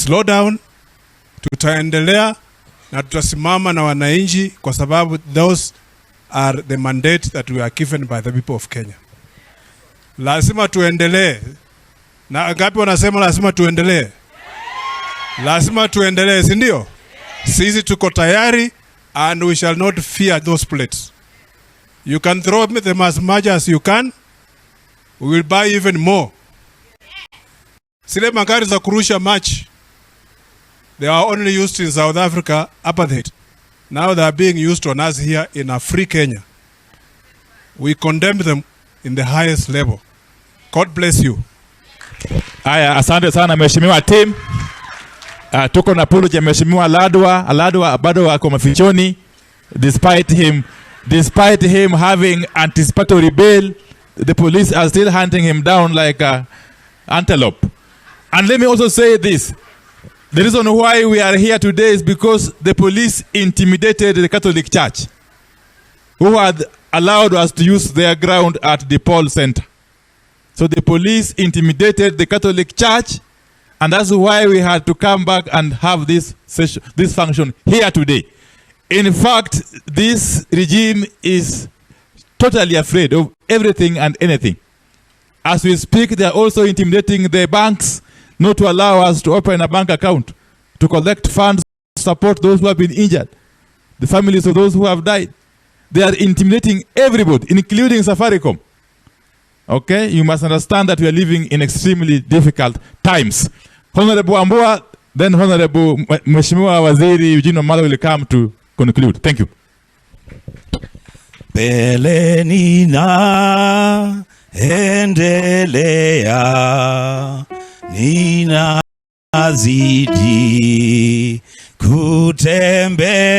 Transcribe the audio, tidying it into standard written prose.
slow down, tutaendelea na tutasimama na wananchi kwa sababu those are the mandate that we are given by the people of Kenya. Lazima tuendelee. Na ngapi wanasema lazima tuendelee? Lazima tuendelee, si ndio? Sisi tuko tayari and we shall not fear those plates. You can throw them as much as you can. We will buy even more. Sile magari za kurusha match, they are only used in South Africa, apartheid. Now they are being used on us here in a free Kenya. We condemn them in the highest level. God bless you. Aya, asante sana mheshimiwa team. Tuko na apology ya mheshimiwa Ladwa bado wako mafichoni despite him having anticipatory bail. The police are still hunting him down like a antelope. And let me also say this. The reason why we are here today is because the police intimidated the Catholic Church, who had allowed us to use their ground at the Paul Center. So the police intimidated the Catholic Church, and that's why we had to come back and have this session, this function here today. In fact, this regime is totally afraid of everything and anything. As we speak, they are also intimidating the banks not to allow us to open a bank account, to collect funds, to support those who have been injured, the families of those who have died. They are intimidating everybody, including Safaricom. Okay, you must understand that we are living in extremely difficult times. Honorable Ambua, then Honorable Mheshimiwa Waziri Eugene Wamalwa will come to conclude. Thank you. Beleni na endelea, nina zidi kutembe.